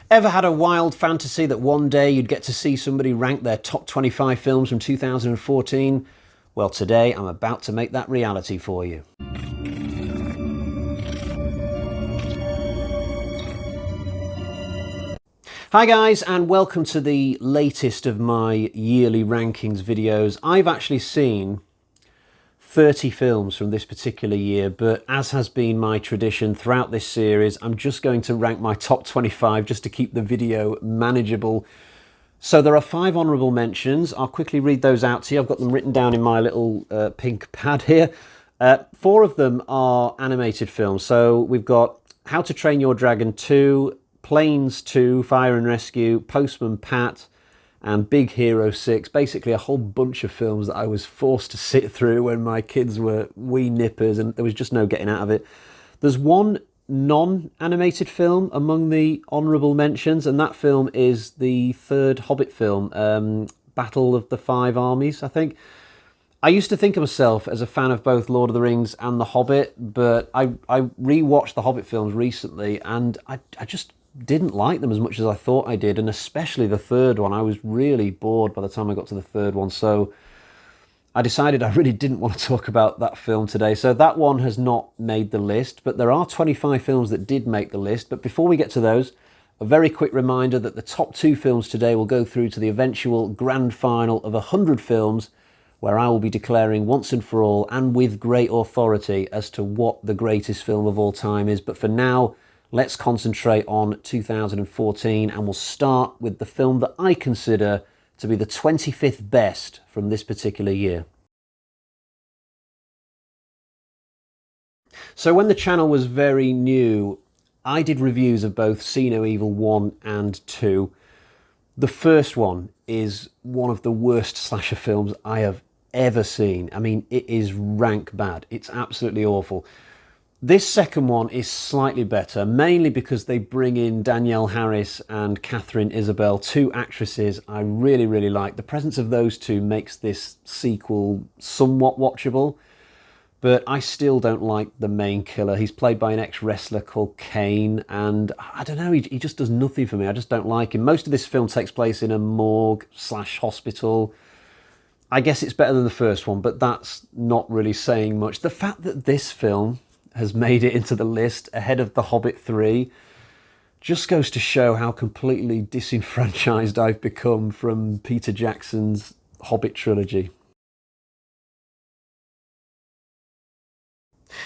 Ever had a wild fantasy that one day you'd get to see somebody rank their top 25 films from 2014? Well, today I'm about to make that reality for you. Hi guys, and welcome to the latest of my yearly rankings videos. I've actually seen 30 films from this particular year, but as has been my tradition throughout this series, I'm just going to rank my top 25 just to keep the video manageable. So there are 5 honourable mentions. I'll quickly read those out to you. I've got them written down in my little pink pad here. 4 of them are animated films. So we've got How to Train Your Dragon 2, Planes 2, Fire and Rescue, Postman Pat, and Big Hero 6. Basically a whole bunch of films that I was forced to sit through when my kids were wee nippers and there was just no getting out of it. There's one non-animated film among the honourable mentions, and that film is the third Hobbit film, Battle of the Five Armies, I think. I used to think of myself as a fan of both Lord of the Rings and The Hobbit, but I rewatched the Hobbit films recently and I just didn't like them as much as I thought I did, and especially the third one. I was really bored by the time I got to the third one, so I decided I really didn't want to talk about that film today. So that one has not made the list, but there are 25 films that did make the list. But before we get to those, a very quick reminder that the top 2 films today will go through to the eventual grand final of 100 films, where I will be declaring once and for all and with great authority as to what the greatest film of all time is. But for now, let's concentrate on 2014, and we'll start with the film that I consider to be the 25th best from this particular year. So when the channel was very new, I did reviews of both See No Evil 1 and 2. The first one is one of the worst slasher films I have ever seen. I mean, it is rank bad. It's absolutely awful. This second one is slightly better, mainly because they bring in Danielle Harris and Catherine Isabelle, 2 actresses I really, really like. The presence of those 2 makes this sequel somewhat watchable, but I still don't like the main killer. He's played by an ex-wrestler called Kane, and I don't know, he just does nothing for me. I just don't like him. Most of this film takes place in a morgue/hospital. I guess it's better than the first one, but that's not really saying much. The fact that this film has made it into the list ahead of The Hobbit 3 just goes to show how completely disenfranchised I've become from Peter Jackson's Hobbit trilogy.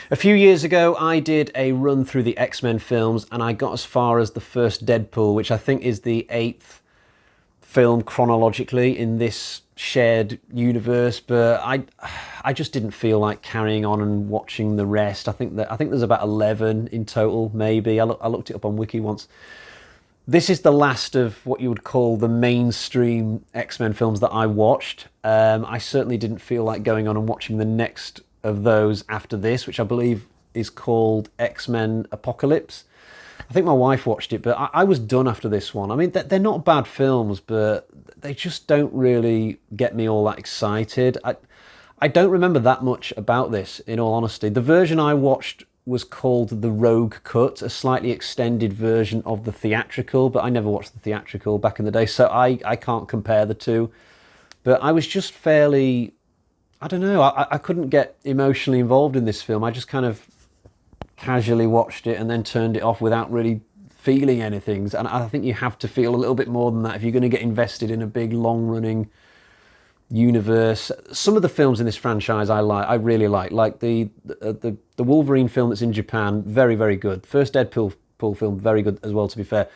A few years ago, I did a run through the X-Men films, and I got as far as the first Deadpool, which I think is the 8th film chronologically in this shared universe, but I just didn't feel like carrying on and watching the rest. I think there's about 11 in total, maybe. I looked it up on Wiki once. This is the last of what you would call the mainstream X-Men films that I watched. I certainly didn't feel like going on and watching the next of those after this, which I believe is called X-Men Apocalypse. I think my wife watched it, but I was done after this one. I mean, they're not bad films, but they just don't really get me all that excited. I don't remember that much about this, in all honesty. The version I watched was called the Rogue Cut, a slightly extended version of the theatrical, but I never watched the theatrical back in the day, so I can't compare the two. But I was just fairly, I don't know, I couldn't get emotionally involved in this film. I just kind of casually watched it and then turned it off without really feeling anything. And I think you have to feel a little bit more than that if you're going to get invested in a big, long-running universe. Some of the films in this franchise I really like the Wolverine film that's in Japan, very, very good. First Deadpool film, very good as well, to be fair.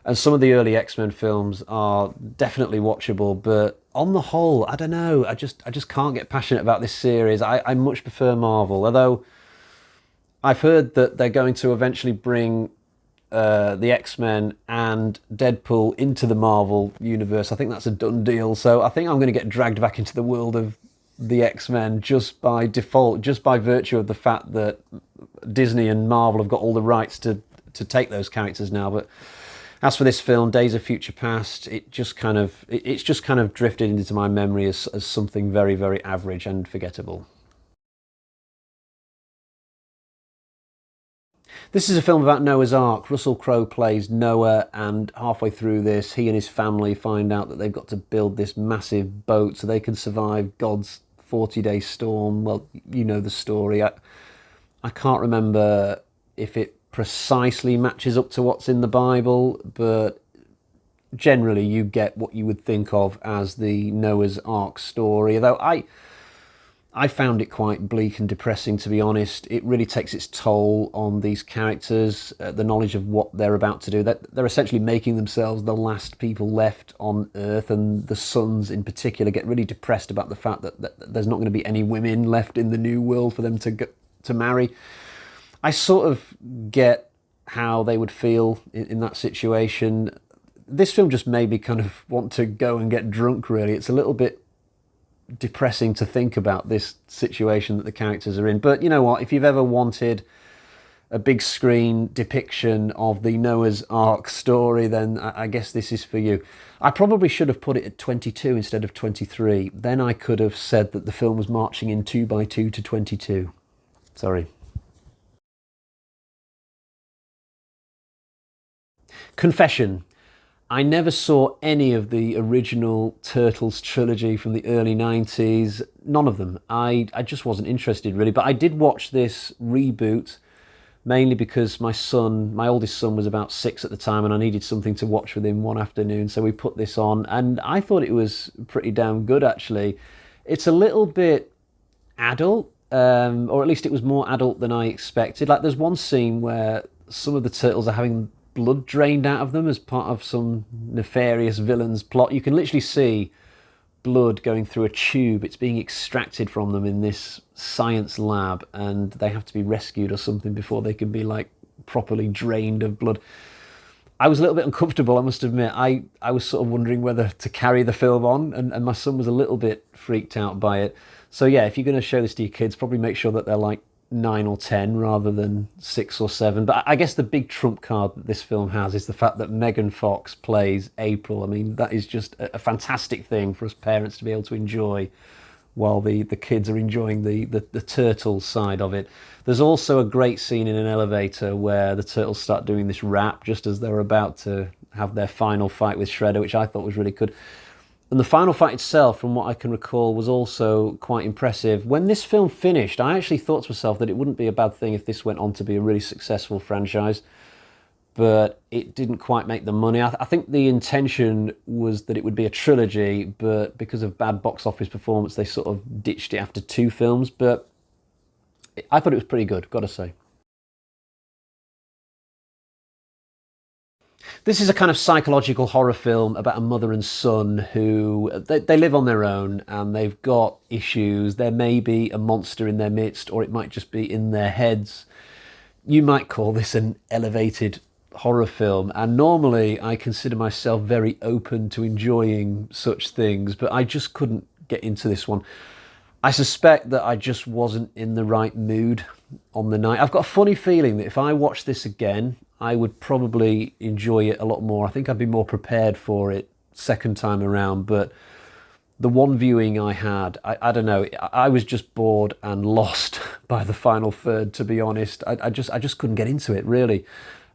And some of the early X-Men films are definitely watchable, but on the whole, I don't know, I just can't get passionate about this series. I much prefer Marvel, although I've heard that they're going to eventually bring the X-Men and Deadpool into the Marvel universe. I think that's a done deal. So I think I'm going to get dragged back into the world of the X-Men just by default, just by virtue of the fact that Disney and Marvel have got all the rights to take those characters now. But as for this film, Days of Future Past, it's just kind of drifted into my memory as something very, very average and forgettable. This is a film about Noah's Ark. Russell Crowe plays Noah, and halfway through this, he and his family find out that they've got to build this massive boat so they can survive God's 40-day storm. Well, you know the story. I can't remember if it precisely matches up to what's in the Bible, but generally you get what you would think of as the Noah's Ark story. Though I found it quite bleak and depressing, to be honest. It really takes its toll on these characters, the knowledge of what they're about to do. That they're essentially making themselves the last people left on Earth, and the sons in particular get really depressed about the fact that there's not going to be any women left in the new world for them to marry. I sort of get how they would feel in that situation. This film just made me kind of want to go and get drunk, really. It's a little bit depressing to think about this situation that the characters are in. But you know what? If you've ever wanted a big screen depiction of the Noah's Ark story, then I guess this is for you. I probably should have put it at 22 instead of 23. Then I could have said that the film was marching in 2 by 2 to 22. Sorry. Confession. I never saw any of the original Turtles trilogy from the early 90s. None of them. I just wasn't interested, really. But I did watch this reboot, mainly because my oldest son, was about 6 at the time, and I needed something to watch with him one afternoon. So we put this on, and I thought it was pretty damn good, actually. It's a little bit adult, or at least it was more adult than I expected. Like, there's one scene where some of the turtles are having blood drained out of them as part of some nefarious villain's plot. You can literally see blood going through a tube. It's being extracted from them in this science lab, and they have to be rescued or something before they can be like properly drained of blood. I was a little bit uncomfortable, I must admit. I was sort of wondering whether to carry the film on, and my son was a little bit freaked out by it. So yeah, if you're going to show this to your kids, probably make sure that they're like 9 or 10 rather than 6 or 7. But I guess the big trump card that this film has is the fact that Megan Fox plays April. I mean, that is just a fantastic thing for us parents to be able to enjoy while the kids are enjoying the turtles side of it. There's also a great scene in an elevator where the turtles start doing this rap just as they're about to have their final fight with Shredder, which I thought was really good. And the final fight itself, from what I can recall, was also quite impressive. When this film finished, I actually thought to myself that it wouldn't be a bad thing if this went on to be a really successful franchise, but it didn't quite make the money. I think the intention was that it would be a trilogy, but because of bad box office performance, they sort of ditched it after 2 films, but I thought it was pretty good, gotta say. This is a kind of psychological horror film about a mother and son who they live on their own and they've got issues. There may be a monster in their midst, or it might just be in their heads. You might call this an elevated horror film, and normally I consider myself very open to enjoying such things, but I just couldn't get into this one. I suspect that I just wasn't in the right mood on the night. I've got a funny feeling that if I watched this again, I would probably enjoy it a lot more. I think I'd be more prepared for it second time around, but the one viewing I had, I don't know, I was just bored and lost by the final third, to be honest. I just couldn't get into it, really.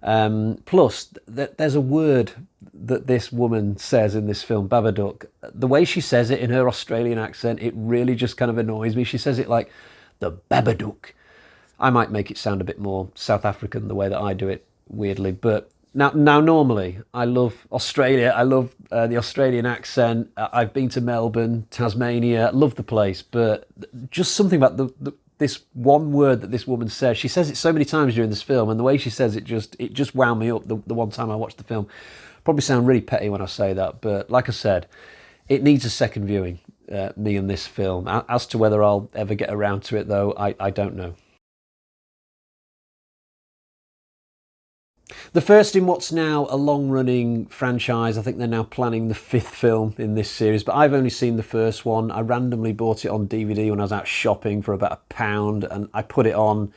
Plus, there's a word that this woman says in this film, Babadook. The way she says it in her Australian accent, it really just kind of annoys me. She says it like, the Babadook. I might make it sound a bit more South African the way that I do it, weirdly. But now normally, I love Australia. I love the Australian accent. I've been to Melbourne, Tasmania, love the place. But just something about this one word that this woman says. She says it so many times during this film, and the way she says it just wound me up the one time I watched the film. Probably sound really petty when I say that, but like I said, it needs a second viewing, me and this film. As to whether I'll ever get around to it, though, I don't know. The first in what's now a long-running franchise. I think they're now planning the 5th film in this series, but I've only seen the first one. I randomly bought it on DVD when I was out shopping for about £1, and I put it on.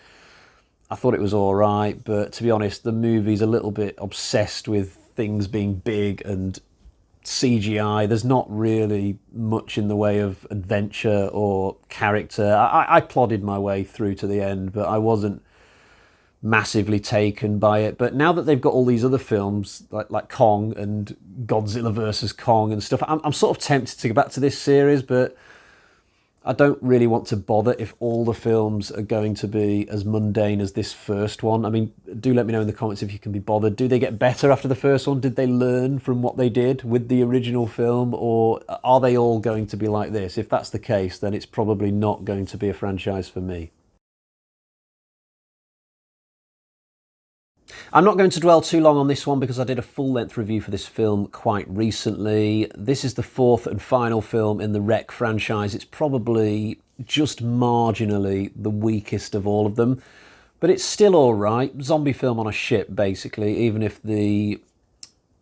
I thought it was all right, but to be honest, the movie's a little bit obsessed with things being big and CGI. There's not really much in the way of adventure or character. I plodded my way through to the end, but I wasn't massively taken by it. But now that they've got all these other films like Kong and Godzilla versus Kong and stuff, I'm sort of tempted to go back to this series, but I don't really want to bother if all the films are going to be as mundane as this first one. I mean, do let me know in the comments if you can be bothered. Do they get better after the first one? Did they learn from what they did with the original film? Or are they all going to be like this? If that's the case, then it's probably not going to be a franchise for me. I'm not going to dwell too long on this one because I did a full-length review for this film quite recently. This is the fourth and final film in the REC franchise. It's probably just marginally the weakest of all of them, but it's still all right. Zombie film on a ship, basically, even if the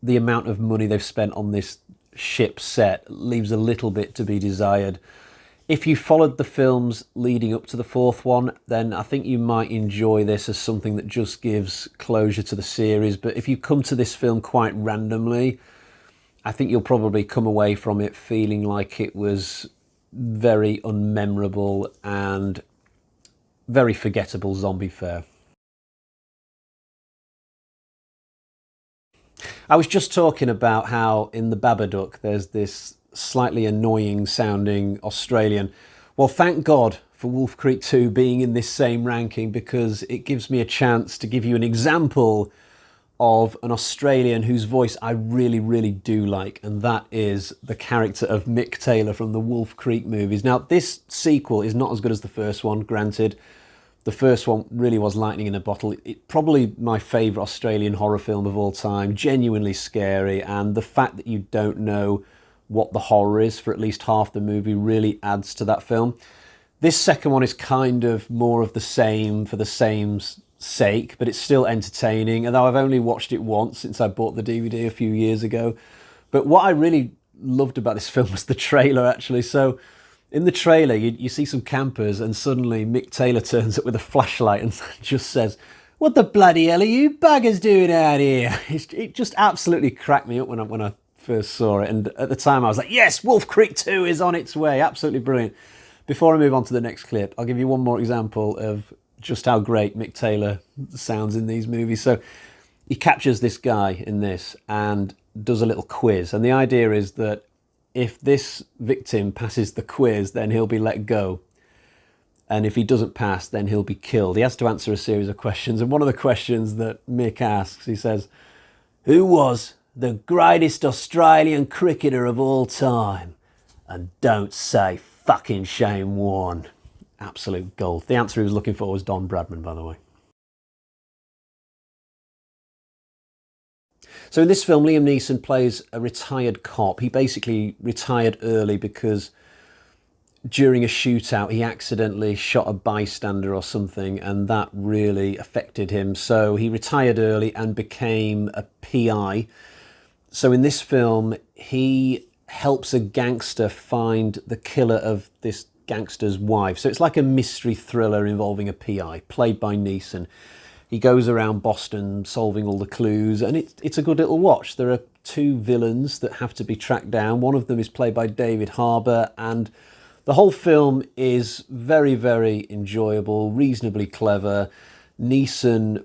amount of money they've spent on this ship set leaves a little bit to be desired. If you followed the films leading up to the fourth one, then I think you might enjoy this as something that just gives closure to the series. But if you come to this film quite randomly, I think you'll probably come away from it feeling like it was very unmemorable and very forgettable zombie fare. I was just talking about how in the Babadook there's this slightly annoying sounding Australian. Well, thank God for Wolf Creek 2 being in this same ranking, because it gives me a chance to give you an example of an Australian whose voice I really, really do like, and that is the character of Mick Taylor from the Wolf Creek movies. Now, this sequel is not as good as the first one, granted. The first one really was lightning in a bottle. Probably my favourite Australian horror film of all time, genuinely scary, and the fact that you don't know what the horror is for at least half the movie really adds to that film. This second one is kind of more of the same for the same sake, but it's still entertaining, although I've only watched it once since I bought the DVD a few years ago. But what I really loved about this film was the trailer, actually. So in the trailer, you see some campers, and suddenly Mick Taylor turns up with a flashlight and just says, "What the bloody hell are you buggers doing out here?" It just absolutely cracked me up when I first saw it. And at the time I was like, yes, Wolf Creek 2 is on its way. Absolutely brilliant. Before I move on to the next clip, I'll give you one more example of just how great Mick Taylor sounds in these movies. So he captures this guy in this and does a little quiz. And the idea is that if this victim passes the quiz, then he'll be let go. And if he doesn't pass, then he'll be killed. He has to answer a series of questions. And one of the questions that Mick asks, he says, "Who was the greatest Australian cricketer of all time? And don't say fucking Shane Warne." Absolute gold. The answer he was looking for was Don Bradman, by the way. So in this film, Liam Neeson plays a retired cop. He basically retired early because during a shootout, he accidentally shot a bystander or something, and that really affected him. So he retired early and became a PI. So in this film, he helps a gangster find the killer of this gangster's wife. So it's like a mystery thriller involving a PI, played by Neeson. He goes around Boston solving all the clues, and it's a good little watch. There are two villains that have to be tracked down. One of them is played by David Harbour, and the whole film is very, very enjoyable, reasonably clever. Neeson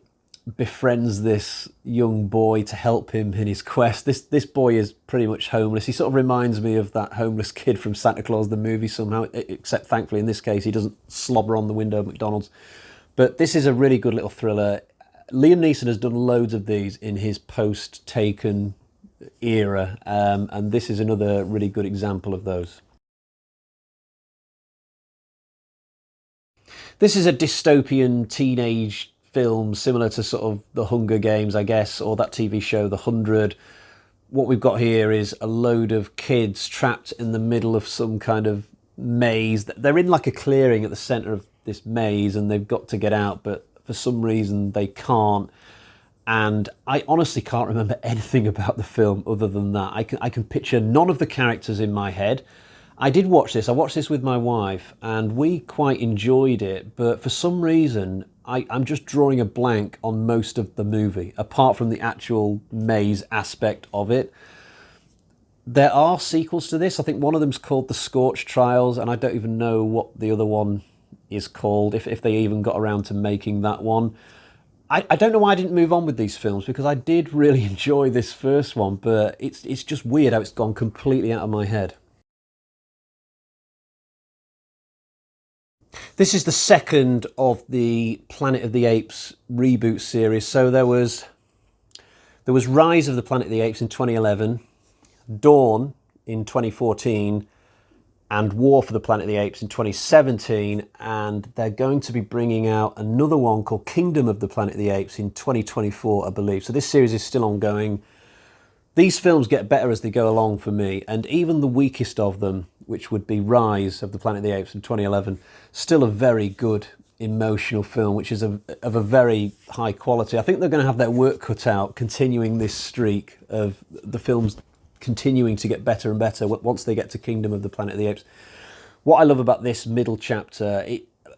befriends this young boy to help him in his quest. This boy is pretty much homeless. He sort of reminds me of that homeless kid from Santa Claus the movie somehow, except thankfully in this case he doesn't slobber on the window of McDonald's. But this is a really good little thriller. Liam Neeson has done loads of these in his post-Taken era, and this is another really good example of those. This is a dystopian teenage film similar to sort of The Hunger Games, I guess, or that TV show The 100. What we've got here is a load of kids trapped in the middle of some kind of maze. They're in like a clearing at the centre of this maze, and they've got to get out, but for some reason they can't. And I honestly can't remember anything about the film other than that. I can picture none of the characters in my head. I did watch this. I watched this with my wife, and we quite enjoyed it. But for some reason, I'm just drawing a blank on most of the movie, apart from the actual maze aspect of it. There are sequels to this. I think one of them's called The Scorch Trials, and I don't even know what the other one is called, if they even got around to making that one. I don't know why I didn't move on with these films, because I did really enjoy this first one, but it's just weird how it's gone completely out of my head. This is the second of the Planet of the Apes reboot series. So there was Rise of the Planet of the Apes in 2011, Dawn in 2014, and War for the Planet of the Apes in 2017, and they're going to be bringing out another one called Kingdom of the Planet of the Apes in 2024, I believe. So this series is still ongoing. These films get better as they go along for me, and even the weakest of them, which would be Rise of the Planet of the Apes in 2011, still a very good emotional film, which is of a very high quality. I think they're going to have their work cut out continuing this streak of the films continuing to get better and better once they get to Kingdom of the Planet of the Apes. What I love about this middle chapter,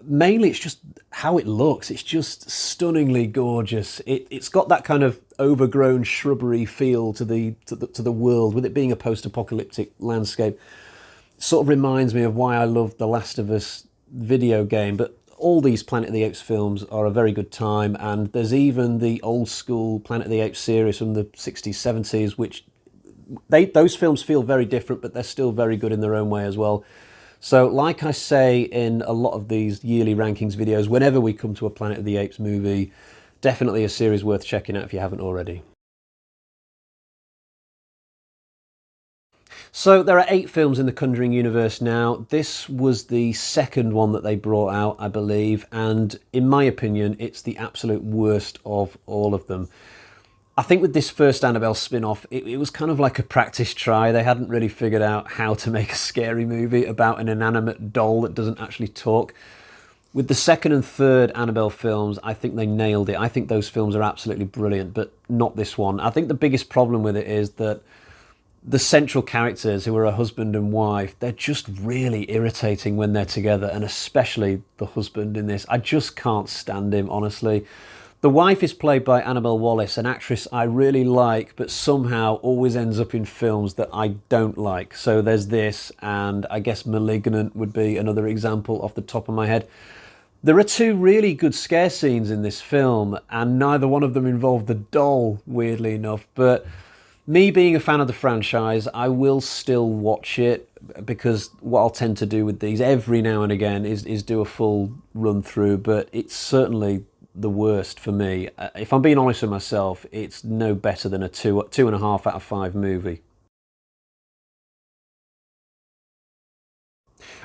mainly it's just how it looks. It's just stunningly gorgeous. It's got that kind of overgrown shrubbery feel to the world, with it being a post-apocalyptic landscape. Sort of reminds me of why I love the Last of Us video game. But all these Planet of the Apes films are a very good time, and there's even the old school Planet of the Apes series from the 60s, 70s, which those films feel very different, but they're still very good in their own way as well. So, like I say in a lot of these yearly rankings videos, whenever we come to a Planet of the Apes movie, definitely a series worth checking out if you haven't already. So there are 8 films in the Conjuring universe now. This was the second one that they brought out, I believe, and in my opinion, it's the absolute worst of all of them. I think with this first Annabelle spin-off, it was kind of like a practice try. They hadn't really figured out how to make a scary movie about an inanimate doll that doesn't actually talk. With the second and third Annabelle films, I think they nailed it. I think those films are absolutely brilliant, but not this one. I think the biggest problem with it is that the central characters, who are a husband and wife, they're just really irritating when they're together, and especially the husband in this. I just can't stand him, honestly. The wife is played by Annabelle Wallis, an actress I really like, but somehow always ends up in films that I don't like. So there's this, and I guess Malignant would be another example off the top of my head. There are 2 really good scare scenes in this film, and neither one of them involve the doll, weirdly enough. But me being a fan of the franchise, I will still watch it, because what I'll tend to do with these every now and again is do a full run through, but it's certainly the worst for me. If I'm being honest with myself, it's no better than a 2.5 out of 5 movie.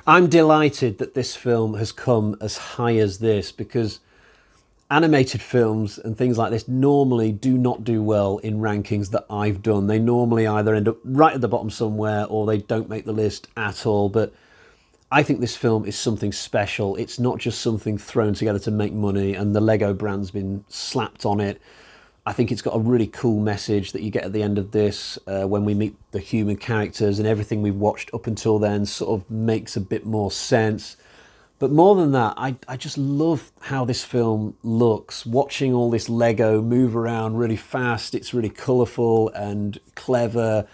I'm delighted that this film has come as high as this, because animated films and things like this normally do not do well in rankings that I've done. They normally either end up right at the bottom somewhere, or they don't make the list at all. But I think this film is something special. It's not just something thrown together to make money and the Lego brand's been slapped on it. I think it's got a really cool message that you get at the end of this, when we meet the human characters, and everything we've watched up until then sort of makes a bit more sense. But more than that, I just love how this film looks. Watching all this Lego move around really fast, it's really colourful and clever,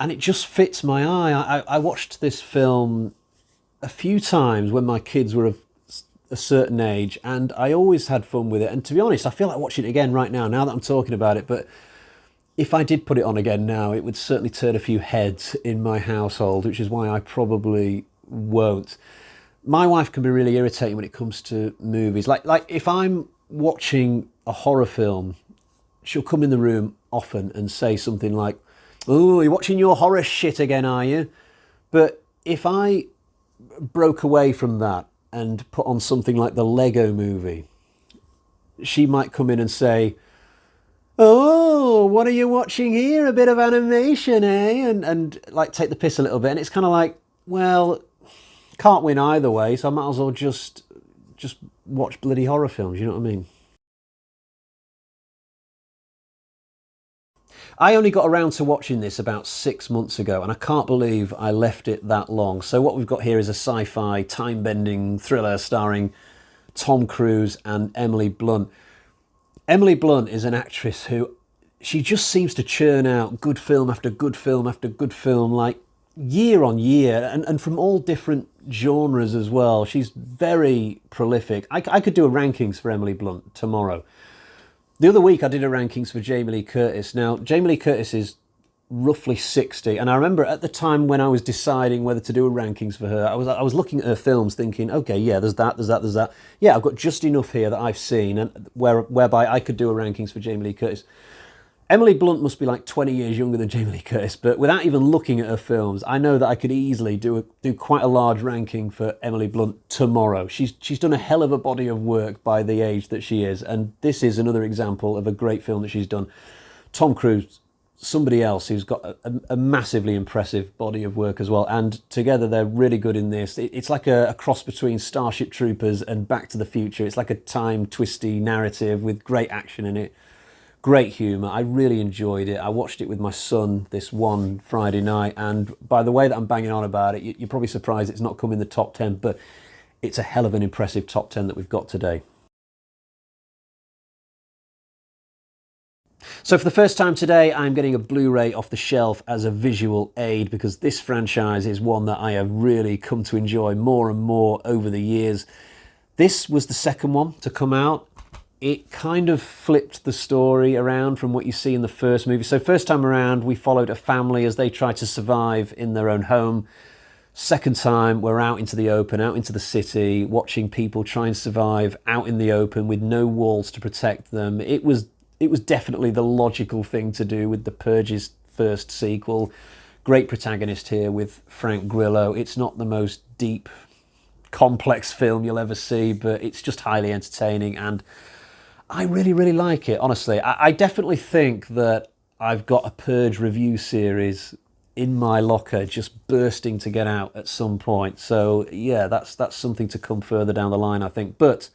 and it just fits my eye. I watched this film a few times when my kids were of a certain age, and I always had fun with it. And to be honest, I feel like watching it again right now that I'm talking about it. But if I did put it on again now, it would certainly turn a few heads in my household, which is why I probably won't. My wife can be really irritating when it comes to movies. Like if I'm watching a horror film, she'll come in the room often and say something like, "Oh, you're watching your horror shit again, are you?" But if I broke away from that and put on something like the Lego movie, she might come in and say, "Oh, what are you watching here? A bit of animation, eh?" And like take the piss a little bit. And it's kind of like, well, can't win either way, so I might as well just watch bloody horror films, you know what I mean? I only got around to watching this about 6 months ago, and I can't believe I left it that long. So what we've got here is a sci-fi time-bending thriller starring Tom Cruise and Emily Blunt. Emily Blunt is an actress who, she just seems to churn out good film after good film after good film, like year on year, and from all different genres as well. She's very prolific. I could do a rankings for Emily Blunt tomorrow. The other week I did a rankings for Jamie Lee Curtis. Now, Jamie Lee Curtis is roughly 60, and I remember at the time when I was deciding whether to do a rankings for her, I was looking at her films thinking, okay, yeah, there's that. Yeah, I've got just enough here that I've seen and whereby I could do a rankings for Jamie Lee Curtis. Emily Blunt must be like 20 years younger than Jamie Lee Curtis, but without even looking at her films, I know that I could easily do quite a large ranking for Emily Blunt tomorrow. She's done a hell of a body of work by the age that she is, and this is another example of a great film that she's done. Tom Cruise, somebody else who's got a massively impressive body of work as well, and together they're really good in this. It's like a cross between Starship Troopers and Back to the Future. It's like a time twisty narrative with great action in it. Great humour. I really enjoyed it. I watched it with my son this one Friday night, and by the way that I'm banging on about it, you're probably surprised it's not come in the top 10, but it's a hell of an impressive top 10 that we've got today. So for the first time today, I'm getting a Blu-ray off the shelf as a visual aid because this franchise is one that I have really come to enjoy more and more over the years. This was the second one to come out. It kind of flipped the story around from what you see in the first movie. So first time around, we followed a family as they tried to survive in their own home. Second time, we're out into the open, out into the city, watching people try and survive out in the open with no walls to protect them. It was definitely the logical thing to do with The Purge's first sequel. Great protagonist here with Frank Grillo. It's not the most deep, complex film you'll ever see, but it's just highly entertaining, and I really, really like it, honestly. I definitely think that I've got a Purge review series in my locker just bursting to get out at some point. So yeah, that's something to come further down the line, I think. But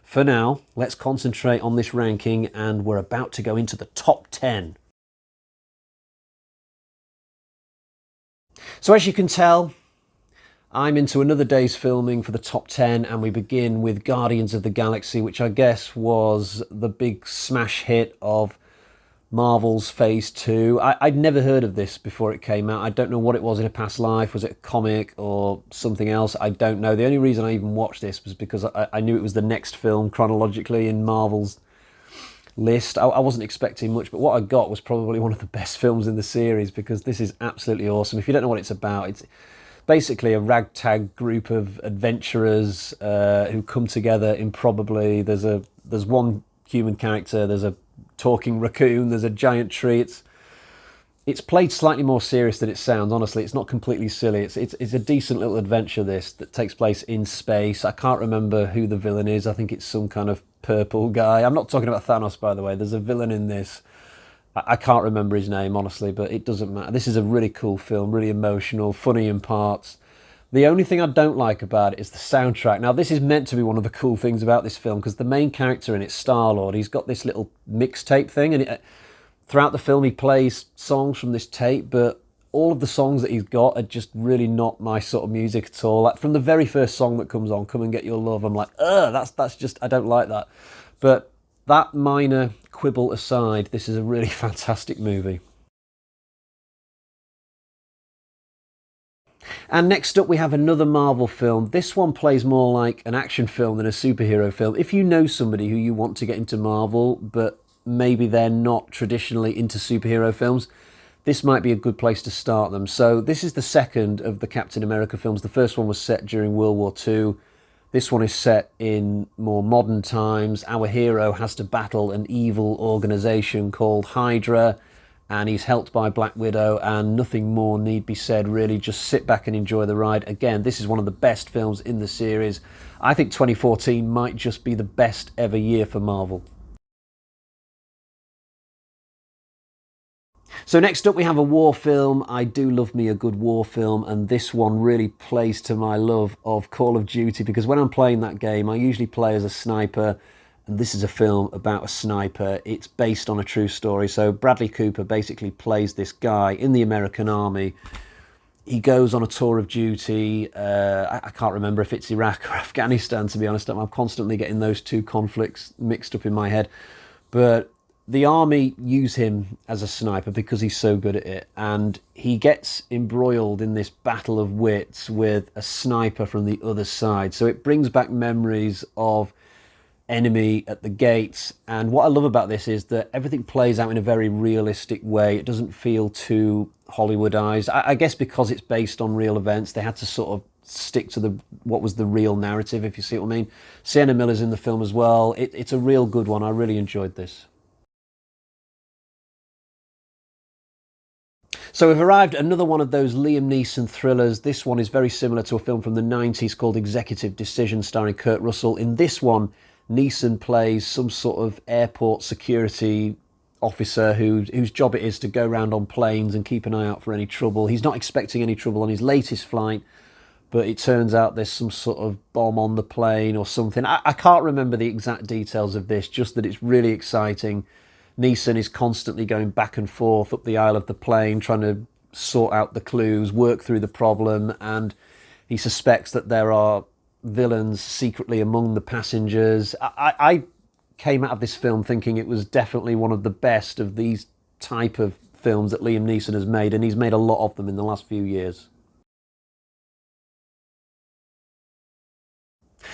for now, let's concentrate on this ranking, and we're about to go into the top 10. So as you can tell, I'm into another day's filming for the top 10, and we begin with Guardians of the Galaxy, which I guess was the big smash hit of Marvel's Phase 2. I'd never heard of this before it came out. I don't know what it was in a past life. Was it a comic or something else? I don't know. The only reason I even watched this was because I knew it was the next film chronologically in Marvel's list. I wasn't expecting much, but what I got was probably one of the best films in the series because this is absolutely awesome. If you don't know what it's about, it's basically a ragtag group of adventurers who come together improbably. There's one human character, there's a talking raccoon, there's a giant tree. It's played slightly more serious than it sounds, honestly. It's not completely silly. It's a decent little adventure, this, that takes place in space. I can't remember who the villain is. I think it's some kind of purple guy. I'm not talking about Thanos, by the way. There's a villain in this. I can't remember his name, honestly, but it doesn't matter. This is a really cool film, really emotional, funny in parts. The only thing I don't like about it is the soundtrack. Now, this is meant to be one of the cool things about this film because the main character in it, Star-Lord, he's got this little mixtape thing, and throughout the film he plays songs from this tape, but all of the songs that he's got are just really not my sort of music at all. Like from the very first song that comes on, Come and Get Your Love, I'm like, that's just, I don't like that. But that minor quibble aside, this is a really fantastic movie. And next up we have another Marvel film. This one plays more like an action film than a superhero film. If you know somebody who you want to get into Marvel, but maybe they're not traditionally into superhero films, this might be a good place to start them. So this is the second of the Captain America films. The first one was set during World War II. This one is set in more modern times. Our hero has to battle an evil organization called Hydra, and he's helped by Black Widow, and nothing more need be said, really. Just sit back and enjoy the ride. Again, this is one of the best films in the series. I think 2014 might just be the best ever year for Marvel. So next up we have a war film. I do love me a good war film, and this one really plays to my love of Call of Duty, because when I'm playing that game I usually play as a sniper, and this is a film about a sniper. It's based on a true story. So Bradley Cooper basically plays this guy in the American Army. He goes on a tour of duty. I can't remember if it's Iraq or Afghanistan, to be honest. I'm constantly getting those two conflicts mixed up in my head. But the army use him as a sniper because he's so good at it, and he gets embroiled in this battle of wits with a sniper from the other side. So it brings back memories of enemy at the gates. And what I love about this is that everything plays out in a very realistic way. It doesn't feel too Hollywoodized. I guess because it's based on real events, they had to sort of stick to the what was the real narrative, if you see what I mean. Sienna Miller's in the film as well. It's a real good one. I really enjoyed this. So we've arrived at another one of those Liam Neeson thrillers. This one is very similar to a film from the 90s called Executive Decision, starring Kurt Russell. In this one, Neeson plays some sort of airport security officer whose job it is to go around on planes and keep an eye out for any trouble. He's not expecting any trouble on his latest flight, but it turns out there's some sort of bomb on the plane or something. I can't remember the exact details of this, just that it's really exciting. Neeson is constantly going back and forth up the aisle of the plane, trying to sort out the clues, work through the problem, and he suspects that there are villains secretly among the passengers. I came out of this film thinking it was definitely one of the best of these type of films that Liam Neeson has made, and he's made a lot of them in the last few years.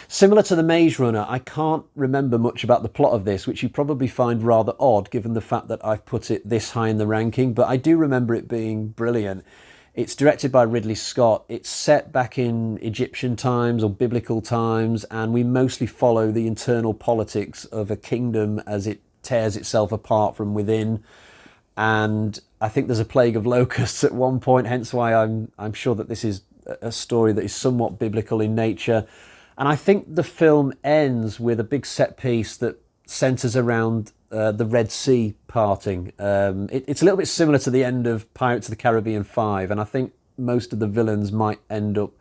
Similar to The Maze Runner, I can't remember much about the plot of this, which you probably find rather odd given the fact that I've put it this high in the ranking, but I do remember it being brilliant. It's directed by Ridley Scott. It's set back in Egyptian times or biblical times, and we mostly follow the internal politics of a kingdom as it tears itself apart from within. And I think there's a plague of locusts at one point, hence why I'm sure that this is a story that is somewhat biblical in nature. And I think the film ends with a big set piece that centres around the Red Sea parting. It's a little bit similar to the end of Pirates of the Caribbean 5, and I think most of the villains might end up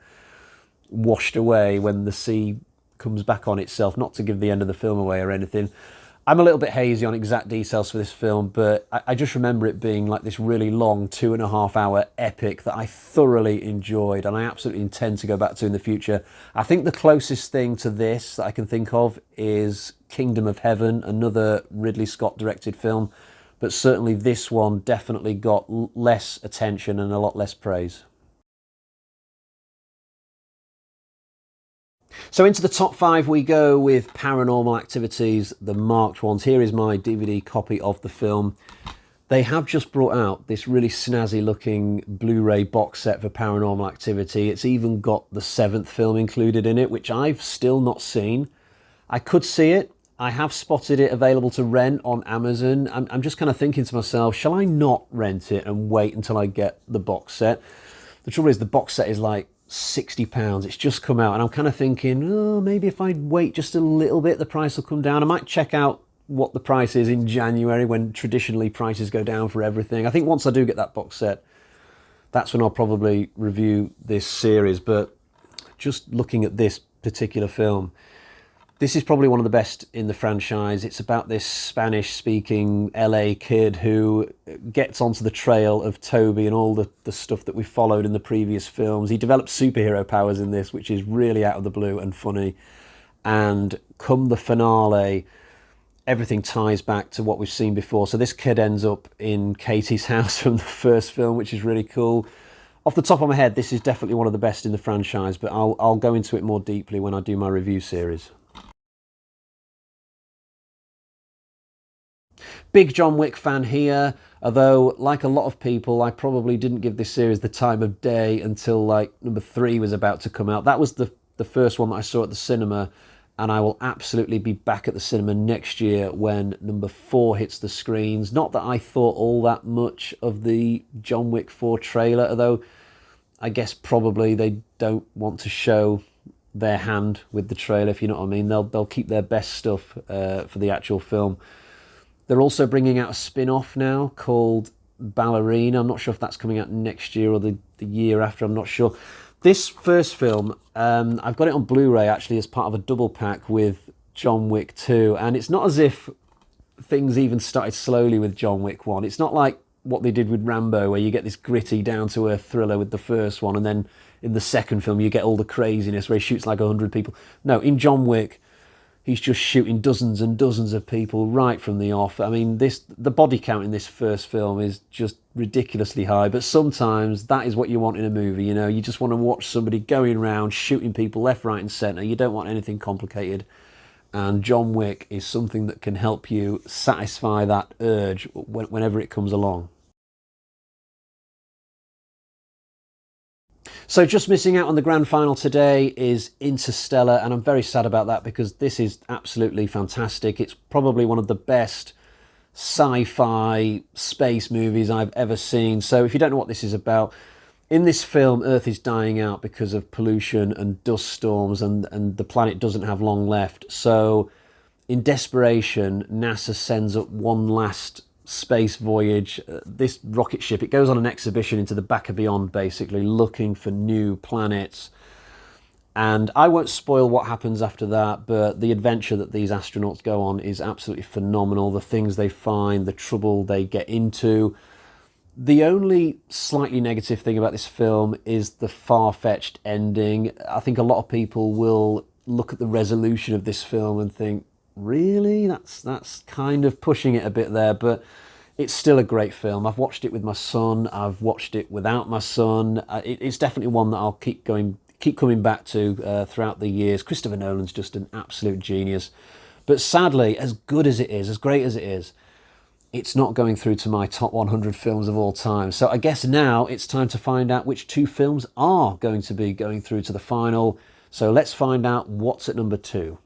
washed away when the sea comes back on itself, not to give the end of the film away or anything. I'm a little bit hazy on exact details for this film, but I just remember it being like this really long 2.5 hour epic that I thoroughly enjoyed, and I absolutely intend to go back to in the future. I think the closest thing to this that I can think of is Kingdom of Heaven, another Ridley Scott directed film, but certainly this one definitely got less attention and a lot less praise. So into the top five we go with Paranormal Activities, the marked ones. Here is my DVD copy of the film. They have just brought out this really snazzy looking Blu-ray box set for Paranormal Activity. It's even got the seventh film included in it, which I've still not seen. I could see it. I have spotted it available to rent on Amazon. I'm just kind of thinking to myself, shall I not rent it and wait until I get the box set? The trouble is the box set is like £60. It's just come out, and I'm kind of thinking, oh, maybe if I wait just a little bit, the price will come down. I might check out what the price is in January, when traditionally prices go down for everything. I think once I do get that box set, that's when I'll probably review this series. But just looking at this particular film, this is probably one of the best in the franchise. It's about this Spanish-speaking LA kid who gets onto the trail of Toby and all the stuff that we followed in the previous films. He develops superhero powers in this, which is really out of the blue and funny. And come the finale, everything ties back to what we've seen before. So this kid ends up in Katie's house from the first film, which is really cool. Off the top of my head, this is definitely one of the best in the franchise, but I'll go into it more deeply when I do my review series. Big John Wick fan here, although like a lot of people, I probably didn't give this series the time of day until like number 3 was about to come out. That was the first one that I saw at the cinema, and I will absolutely be back at the cinema next year when number 4 hits the screens. Not that I thought all that much of the John Wick 4 trailer, although I guess probably they don't want to show their hand with the trailer, if you know what I mean. They'll keep their best stuff for the actual film. They're also bringing out a spin-off now called Ballerina. I'm not sure if that's coming out next year or the year after, I'm not sure. This first film, I've got it on Blu-ray actually as part of a double pack with John Wick 2, and it's not as if things even started slowly with John Wick 1. It's not like what they did with Rambo, where you get this gritty, down-to-earth thriller with the first one, and then in the second film you get all the craziness where he shoots like 100 people. No, in John Wick, he's just shooting dozens and dozens of people right from the off. I mean, the body count in this first film is just ridiculously high, but sometimes that is what you want in a movie, you know? You just want to watch somebody going around shooting people left, right and centre. You don't want anything complicated. and John Wick is something that can help you satisfy that urge whenever it comes along. So just missing out on the grand final today is Interstellar, and I'm very sad about that because this is absolutely fantastic. It's probably one of the best sci-fi space movies I've ever seen. So if you don't know what this is about, in this film, Earth is dying out because of pollution and dust storms, and the planet doesn't have long left. So in desperation, NASA sends up one last space voyage. This rocket ship, it goes on an exhibition into the back of beyond, basically looking for new planets. And I won't spoil what happens after that, but the adventure that these astronauts go on is absolutely phenomenal. The things they find, the trouble they get into. The only slightly negative thing about this film is the far-fetched ending. I think a lot of people will look at the resolution of this film and think, really? That's kind of pushing it a bit there, but it's still a great film. I've watched it with my son. I've watched it without my son. It's definitely one that I'll keep coming back to throughout the years. Christopher Nolan's just an absolute genius. But sadly, as good as it is, as great as it is, it's not going through to my top 100 films of all time. So I guess now it's time to find out which two films are going to be going through to the final. So let's find out what's at number 2.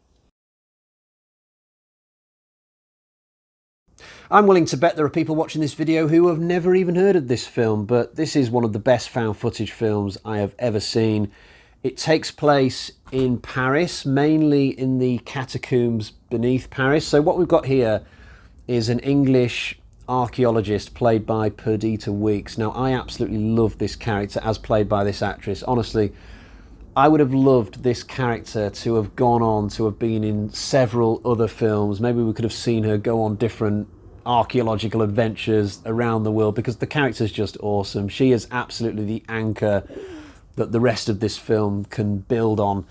I'm willing to bet there are people watching this video who have never even heard of this film, but this is one of the best found footage films I have ever seen. It takes place in Paris, mainly in the catacombs beneath Paris. So what we've got here is an English archaeologist played by Perdita Weeks. Now, I absolutely love this character as played by this actress. Honestly, I would have loved this character to have gone on to have been in several other films. Maybe we could have seen her go on different archaeological adventures around the world because the character's just awesome. She is absolutely the anchor that the rest of this film can build on.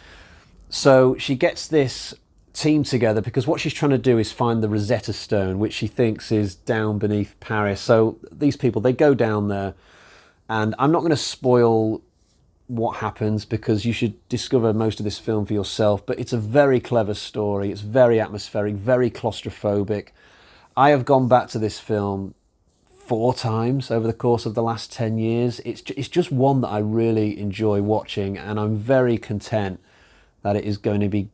So she gets this team together because what she's trying to do is find the Rosetta Stone, which she thinks is down beneath Paris. So these people, they go down there, and I'm not going to spoil what happens because you should discover most of this film for yourself, but it's a very clever story. It's very atmospheric, very claustrophobic. I have gone back to this film 4 times over the course of the last 10 years. It's just one that I really enjoy watching, and I'm very content that it's going to be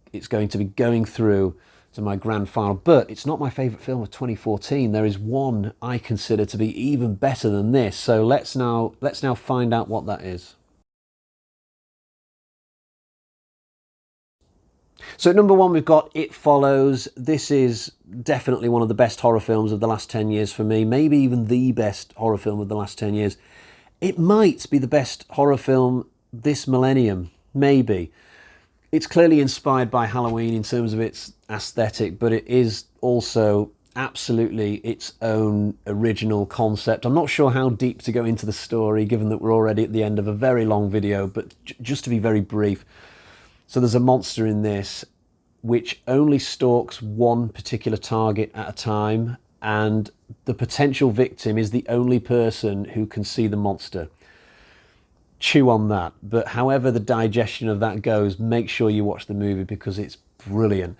going through to my grand final. But it's not my favourite film of 2014. There is one I consider to be even better than this. So let's now find out what that is. So at number 1, we've got It Follows. This is definitely one of the best horror films of the last 10 years for me, maybe even the best horror film of the last 10 years. It might be the best horror film this millennium, maybe. It's clearly inspired by Halloween in terms of its aesthetic, but it is also absolutely its own original concept. I'm not sure how deep to go into the story, given that we're already at the end of a very long video, but just to be very brief. So there's a monster in this which only stalks one particular target at a time, and the potential victim is the only person who can see the monster. Chew on that, but however the digestion of that goes, make sure you watch the movie because it's brilliant.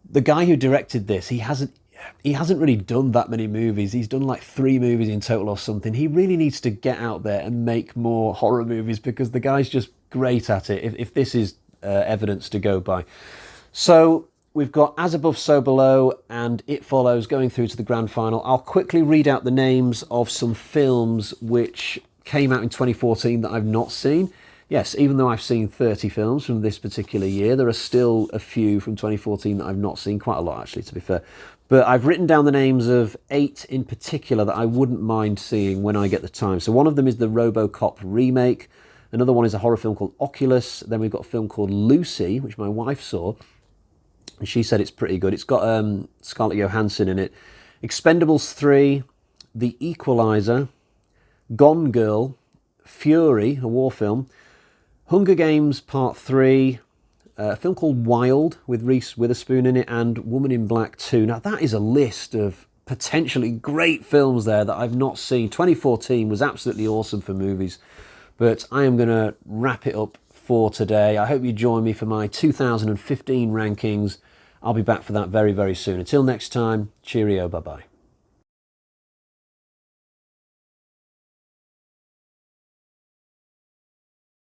The guy who directed this, he hasn't really done that many movies. He's done like 3 movies in total or something. He really needs to get out there and make more horror movies because the guy's just great at it, if this is evidence to go by. So we've got As Above, So Below and It Follows going through to the grand final. I'll quickly read out the names of some films which came out in 2014 that I've not seen. Yes, even though I've seen 30 films from this particular year, there are still a few from 2014 that I've not seen. Quite a lot, actually, to be fair. But I've written down the names of 8 in particular that I wouldn't mind seeing when I get the time. So one of them is the RoboCop remake. Another one is a horror film called Oculus. Then we've got a film called Lucy, which my wife saw, and she said it's pretty good. It's got Scarlett Johansson in it. Expendables 3, The Equalizer, Gone Girl, Fury, a war film, Hunger Games Part 3, a film called Wild with Reese Witherspoon in it, and Woman in Black 2. Now that is a list of potentially great films there that I've not seen. 2014 was absolutely awesome for movies, but I am going to wrap it up for today. I hope you join me for my 2015 rankings. I'll be back for that very, very soon. Until next time, cheerio, bye-bye.